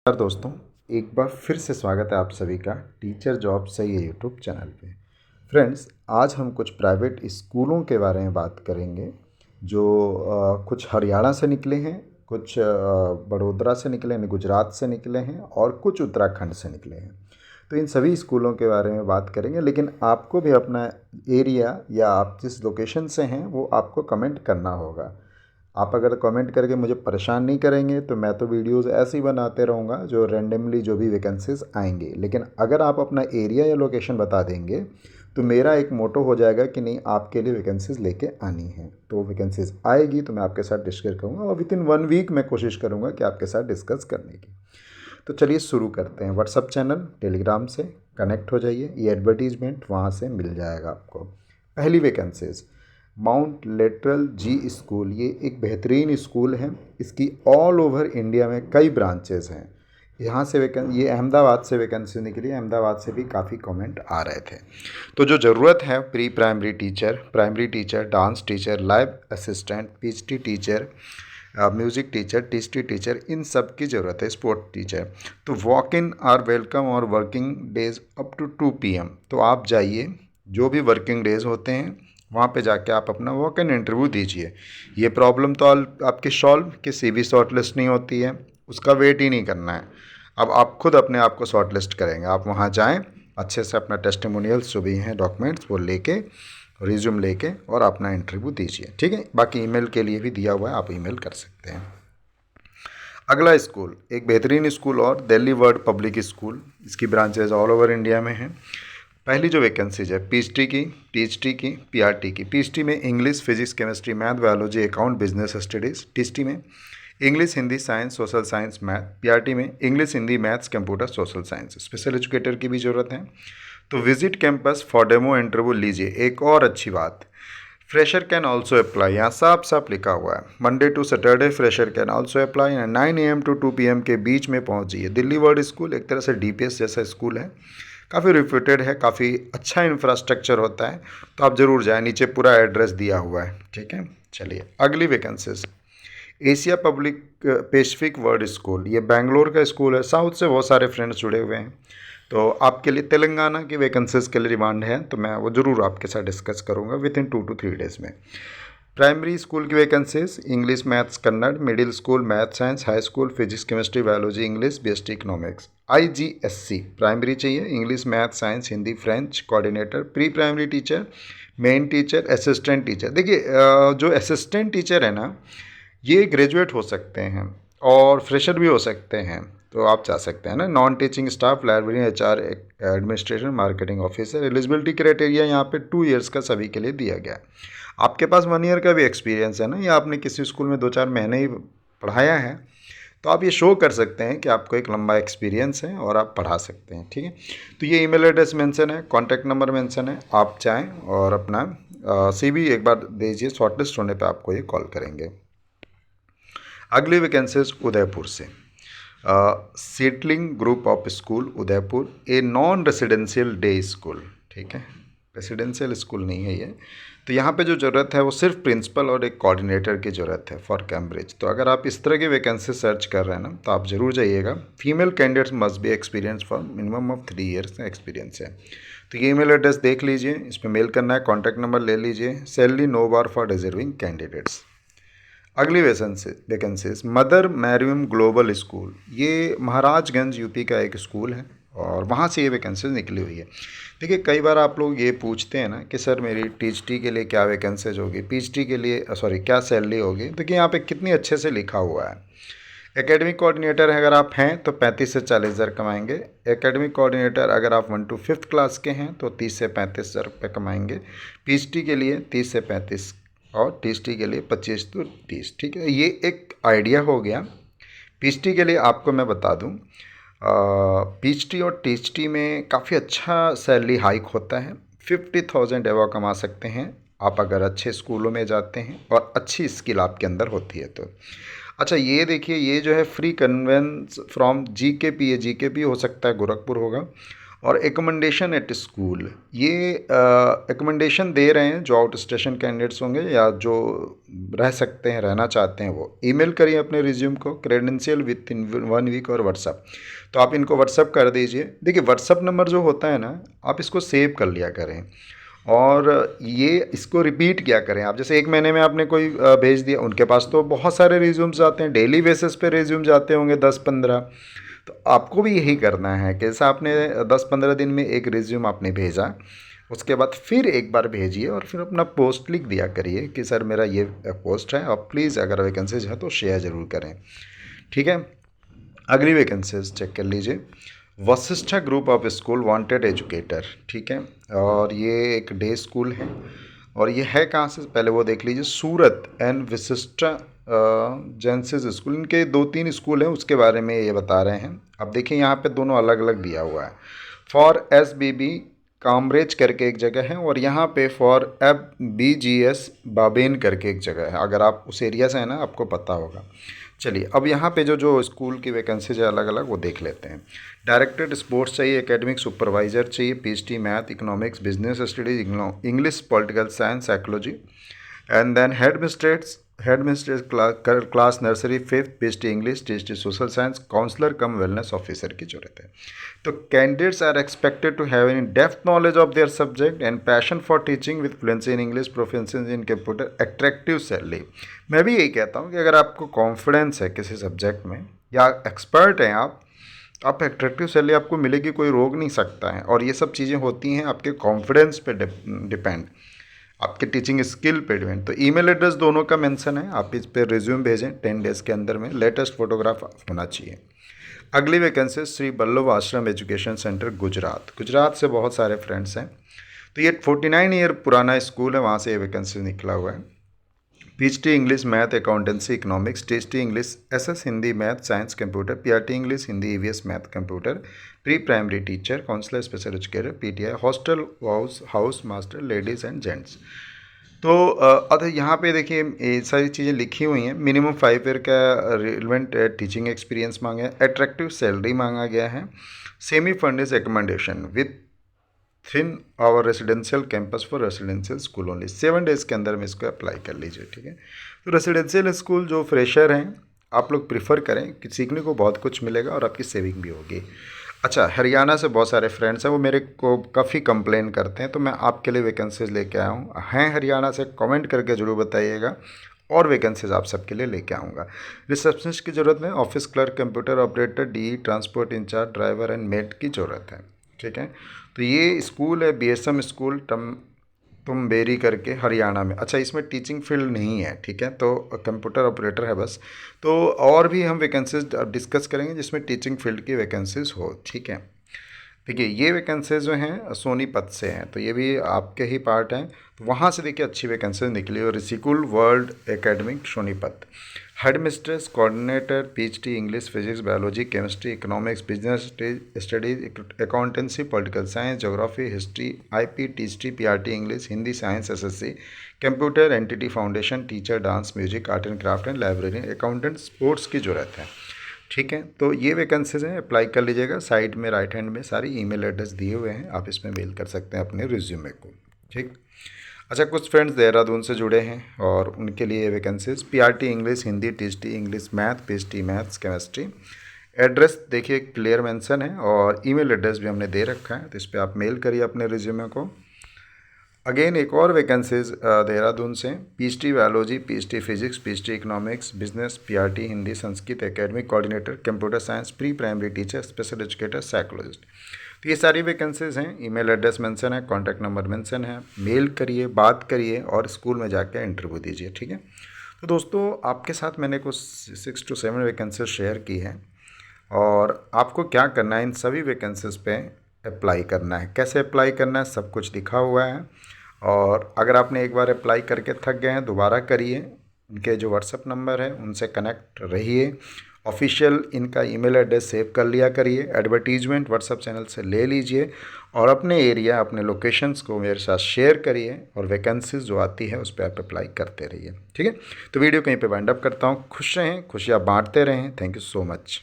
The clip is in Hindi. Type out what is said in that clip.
नमस्कार दोस्तों, एक बार फिर से स्वागत है आप सभी का टीचर जॉब सही है यूट्यूब चैनल पे। फ्रेंड्स, आज हम कुछ प्राइवेट स्कूलों के बारे में बात करेंगे जो कुछ हरियाणा से निकले हैं, कुछ बड़ोदरा से निकले हैं, गुजरात से निकले हैं और कुछ उत्तराखंड से निकले हैं। तो इन सभी स्कूलों के बारे में बात करेंगे, लेकिन आपको भी अपना एरिया या आप जिस लोकेशन से हैं वो आपको कमेंट करना होगा। आप अगर कमेंट करके मुझे परेशान नहीं करेंगे तो मैं तो वीडियोस ऐसे ही बनाते रहूँगा जो रैंडमली जो भी वैकेंसीज़ आएंगे। लेकिन अगर आप अपना एरिया या लोकेशन बता देंगे तो मेरा एक मोटो हो जाएगा कि नहीं, आपके लिए वैकेंसीज़ लेके आनी है। तो वैकेंसीज़ आएगी तो मैं आपके साथ डिस्कस करूँगा और विद इन 1 वीक मैं कोशिश करूँगा कि आपके साथ डिस्कस करने की। तो चलिए शुरू करते हैं। व्हाट्सअप चैनल, टेलीग्राम से कनेक्ट हो जाइए, ये एडवर्टीजमेंट वहाँ से मिल जाएगा आपको। पहली वैकेंसीज़ माउंट लिटरल जी स्कूल, ये एक बेहतरीन स्कूल है। इसकी ऑल ओवर इंडिया में कई ब्रांचेज़ हैं। यहाँ से ये अहमदाबाद से वैकेंसी निकली, अहमदाबाद से भी काफ़ी कमेंट आ रहे थे। तो जो ज़रूरत है, pre primary teacher, primary teacher, dance teacher, lab assistant, PhD teacher, music teacher, THD teacher, इन सब की ज़रूरत है, स्पोर्ट टीचर। तो वॉक इन आर वेलकम और working days up to 2 PM। तो आप जाइए, जो भी वर्किंग डेज़ होते हैं वहाँ पे जाके आप अपना वॉक इन इंटरव्यू दीजिए। ये प्रॉब्लम तो आपकी सॉल्व कि CV शॉर्ट लिस्ट नहीं होती है, उसका वेट ही नहीं करना है। अब आप खुद अपने आप को शॉर्ट लिस्ट करेंगे। आप वहाँ जाएं, अच्छे से अपना टेस्टिमोनियल्स जो भी हैं डॉक्यूमेंट्स वो लेके, रिज्यूम लेके और अपना इंटरव्यू दीजिए, ठीक है। बाकी ईमेल के लिए भी दिया हुआ है, आप ईमेल कर सकते हैं। अगला स्कूल एक बेहतरीन स्कूल और दिल्ली वर्ल्ड पब्लिक स्कूल, इसकी ब्रांचेज ऑल ओवर इंडिया में हैं। पहली जो वैकेंसीज है पीएचडी की, टीएचडी की, पीआरटी की। पीएचडी में English, physics, chemistry, math, biology, account, business studies. THD में English, Hindi, science, social science, math. PRT में English, Hindi, maths, computer, social science. Special educator की भी ज़रूरत है। तो visit campus for demo interview लीजिए। एक और अच्छी बात, फ्रेशर कैन ऑल्सो अप्लाई, यहाँ साफ साफ लिखा हुआ है, Monday to Saturday fresher can also apply. 9 AM to 2 PM के बीच में पहुँचिए। दिल्ली वर्ल्ड स्कूल एक तरह से DPS जैसा स्कूल है, काफ़ी रिप्यूटेड है, काफ़ी अच्छा इंफ्रास्ट्रक्चर होता है। तो आप ज़रूर जाएँ, नीचे पूरा एड्रेस दिया हुआ है, ठीक है। चलिए अगली vacancies, Asia public Pacific world school, ये बेंगलोर का स्कूल है। साउथ से बहुत सारे फ्रेंड्स जुड़े हुए हैं। तो आपके लिए तेलंगाना की वैकेंसीज के लिए डिमांड है, तो मैं वो ज़रूर आपके साथ डिस्कस करूँगा विद इन 2 to 3 डेज़ में। प्राइमरी स्कूल की vacancies English, maths, Kannada. Middle school math science, high school physics, chemistry, biology, English, BST economics. IGSC primary चाहिए, English, math, science, Hindi, French. Coordinator, pre primary teacher, main teacher, assistant teacher. देखिए जो असिस्टेंट टीचर है ना, ये ग्रेजुएट हो सकते हैं और फ्रेशर भी हो सकते हैं, तो आप जा सकते हैं ना। Non teaching staff, library, HR, administration, marketing officer. Eligibility criteria यहाँ पे 2 years का सभी के लिए दिया गया है। आपके पास 1 year का भी एक्सपीरियंस है ना, या आपने किसी स्कूल में 2-4 महीने ही पढ़ाया है, तो आप ये शो कर सकते हैं कि आपको एक लंबा एक्सपीरियंस है और आप पढ़ा सकते हैं, ठीक है। तो ये ईमेल एड्रेस मेंशन है, कॉन्टैक्ट नंबर मेंशन है, आप चाहें और अपना CV एक बार दीजिए, शॉर्टलिस्ट होने पे आपको ये कॉल करेंगे। अगली वैकेंसीज उदयपुर से, settling group of school Udaipur, a non residential day school, ठीक है, रेसिडेंशियल स्कूल नहीं है ये। तो यहाँ पे जो ज़रूरत है वो सिर्फ प्रिंसिपल और एक कोऑर्डिनेटर की ज़रूरत है फॉर कैम्ब्रिज। तो अगर आप इस तरह की वैकेंसी सर्च कर रहे हैं ना, तो आप ज़रूर जाइएगा। Female candidates must be experience for minimum of 3 years का एक्सपीरियंस है। तो ये ईमेल एड्रेस देख लीजिए, इस पर मेल करना है, कॉन्टैक्ट नंबर ले लीजिए। Salary no bar for deserving candidates. अगली vacancies Mother Mariam global school, ये महाराजगंज UP का एक स्कूल है और वहाँ से ये वैकेंसीज निकली हुई है। देखिए कई बार आप लोग ये पूछते हैं ना कि सर मेरी टीएचडी के लिए क्या वैकेंसीज होगी, पीएचडी के लिए क्या सैलरी होगी। देखिए यहाँ पे कितनी अच्छे से लिखा हुआ है। एकेडमिक कोऑर्डिनेटर अगर आप हैं तो 35 से 40 हज़ार कमाएंगे। एकेडमिक कोऑर्डिनेटर अगर आप 1 to 5th क्लास के हैं तो 30 से 35 हज़ार रुपये कमाएंगे। पीएचडी के लिए 30 से 35 और टीएचडी के लिए 25 to 30, ठीक है। ये एक आइडिया हो गया। पीएचडी के लिए आपको मैं बता दूं, पीएचडी और टीएचडी में काफ़ी अच्छा सैलरी हाइक होता है। 50,000 एवं कमा सकते हैं आप अगर अच्छे स्कूलों में जाते हैं और अच्छी स्किल आपके अंदर होती है तो। अच्छा ये देखिए, ये जो है फ्री कन्वेंस फ्रॉम GKP, ये GKP हो सकता है गोरखपुर होगा, और एकमेंडेशन एट स्कूल, ये एकमेंडेशन दे रहे हैं जो आउट स्टेशन कैंडिडेट्स होंगे या जो रह सकते हैं, रहना चाहते हैं, वो ईमेल करिए अपने रिज्यूम को, क्रेडेंशियल विथ इन 1 वीक और व्हाट्सअप। तो आप इनको व्हाट्सअप कर दीजिए। देखिए व्हाट्सअप नंबर जो होता है ना, आप इसको सेव कर लिया करें और ये इसको रिपीट किया करें। आप जैसे 1 महीने में आपने कोई भेज दिया, उनके पास तो बहुत सारे रिज्यूम्स आते हैं, डेली बेसिस पे रिज्यूम जाते होंगे 10-15। तो आपको भी यही करना है कि जैसा आपने 10-15 दिन में एक रिज्यूम आपने भेजा, उसके बाद फिर एक बार भेजिए और फिर अपना पोस्ट लिख दिया करिए कि सर मेरा ये पोस्ट है, और प्लीज़ अगर वैकेंसीज है तो शेयर ज़रूर करें। ठीक है, अगली वैकेंसीज चेक कर लीजिए। Vashishtha group of school wanted educator, ठीक है, और ये एक डे स्कूल है और ये है कहाँ से पहले वो देख लीजिए। सूरत एंड वशिष्ठा जेंसिस स्कूल, इनके 2-3 स्कूल हैं, उसके बारे में ये बता रहे हैं। अब देखिए यहाँ पे दोनों अलग अलग दिया हुआ है। फॉर SBB कामरेज करके एक जगह है और यहाँ पे फॉर FBGS बाबेन करके एक जगह है। अगर आप उस एरिया से हैं ना, आपको पता होगा। चलिए अब यहाँ पे जो स्कूल की वैकेंसीज है अलग अलग, वो देख लेते हैं। डायरेक्टेड स्पोर्ट्स चाहिए, एकेडमिक सुपरवाइजर चाहिए, PhD math, economics, business studies, English, political science, psychology, and then headmistress class nursery 5th, PhD English, PhD social science, counsellor cum wellness officer की जरूरत है। तो candidates are expected to have in depth knowledge of their subject and passion for teaching with fluency in English, proficiency in computer, attractive salary. मैं भी यही कहता हूँ कि अगर आपको कॉन्फिडेंस है किसी सब्जेक्ट में या एक्सपर्ट हैं आप एट्रैक्टिव सैलरी आपको मिलेगी, कोई रोक नहीं सकता है। और ये सब चीज़ें होती हैं आपके कॉन्फिडेंस पे डिपेंड, आपके टीचिंग स्किल पे डिपेंड। तो ईमेल एड्रेस दोनों का मेंशन है, आप इस पर रिज्यूम भेजें 10 डेज़ के अंदर में, लेटेस्ट फोटोग्राफ होना चाहिए। अगली वैकेंसी श्री बल्लभ आश्रम एजुकेशन सेंटर गुजरात से बहुत सारे फ्रेंड्स हैं। तो ये 49 ईयर पुराना स्कूल है, वहाँ से ये वैकेंसी निकला हुआ है। PhD English math accountancy economics, ThD English SS Hindi math science computer, PRT English Hindi EVS math computer, pre primary teacher, counsellor special educator, PTI, hostel house master ladies and gents. तो अगर यहाँ पे देखिए ये सारी चीज़ें लिखी हुई हैं। मिनिमम 5 ईयर का रिलेवेंट टीचिंग एक्सपीरियंस मांगा है, अट्रैक्टिव सैलरी मांगा गया है, semi funded recommendation within our residential campus for residential school only. 7 days के अंदर में इसको अप्लाई कर लीजिए। ठीक है, तो रेसिडेंशियल स्कूल जो फ्रेशर हैं आप लोग प्रिफर करें कि सीखने को बहुत कुछ मिलेगा और आपकी सेविंग भी होगी। अच्छा, हरियाणा से बहुत सारे फ्रेंड्स हैं, वो मेरे को काफ़ी कंप्लेन करते हैं, तो मैं आपके लिए वैकेंसीज लेके आया हूँ। हैं हरियाणा से, कमेंट करके ज़रूर बताइएगा और वैकेंसीज आप सबके लिए लेके आऊँगा। रिसेप्शनिस्ट की ज़रूरत है, office clerk, computer operator, DE, transport in charge, driver and maid की ज़रूरत है। ठीक है, तो ये स्कूल है BSM स्कूल तुम्बेरी करके हरियाणा में। अच्छा, इसमें टीचिंग फील्ड नहीं है, ठीक है, तो कंप्यूटर ऑपरेटर है बस। तो और भी हम वैकेंसीज डिस्कस करेंगे जिसमें टीचिंग फील्ड की वैकेंसीज हो। ठीक है, देखिए ये वैकेंसीज जो हैं सोनीपत से हैं, तो ये भी आपके ही पार्ट हैं। तो वहाँ से देखिए अच्छी वैकेंसीज निकली। और Rishikul world academic Sonipat, head mistress, coordinator, PhD English, physics, biology, chemistry, economics, business studies, accountancy, political science, geography, history, IP, THT, PRT English, Hindi, science, SSC, computer, entity foundation, teacher, dance, music, art and craft and library, accountant, sports की ज़रूरत है। ठीक है, तो ये वैकेंसीज हैं, अप्लाई कर लीजिएगा। साइड में राइट हैंड में सारी ईमेल एड्रेस दिए हुए हैं, आप इसमें मेल कर सकते हैं अपने रिज्यूमे को। ठीक, अच्छा, कुछ फ्रेंड्स देहरादून से जुड़े हैं और उनके लिए vacancies PRT English Hindi, THT English math, PhD maths chemistry. Address देखिए क्लियर मेंशन है और ईमेल एड्रेस भी हमने दे रखा है, तो इस पर आप मेल करिए अपने रिज्यूमे को। अगेन एक और वैकेंसीज देहरादून से PhD biology, PhD physics, PhD economics, business, PRT Hindi Sanskrit, academic coordinator, computer science, pre primary teacher, special educator, psychologist. तो ये सारी वैकेंसीज हैं। ईमेल एड्रेस मेंशन है, कॉन्टैक्ट नंबर मेंशन है, मेल करिए, बात करिए और स्कूल में जाकर इंटरव्यू दीजिए। ठीक है, तो दोस्तों आपके साथ मैंने कुछ 6 to 7 वैकेंसीज शेयर की हैं और आपको क्या करना है, इन सभी वैकेंसीज पे अप्लाई करना है। कैसे अप्लाई करना है सब कुछ लिखा हुआ है। और अगर आपने एक बार अप्लाई करके थक गए हैं, दोबारा करिए। इनके जो व्हाट्सएप नंबर है उनसे कनेक्ट रहिए। ऑफिशियल इनका ईमेल एड्रेस सेव कर लिया करिए। एडवर्टीजमेंट व्हाट्सएप चैनल से ले लीजिए और अपने एरिया, अपने लोकेशंस को मेरे साथ शेयर करिए और वैकेंसीज जो आती है उस पर आप अप्लाई करते रहिए। ठीक है, तो वीडियो कहीं पे वाइंड अप करता हूँ। खुश रहें, खुशियाँ बांटते रहें। Thank you so much.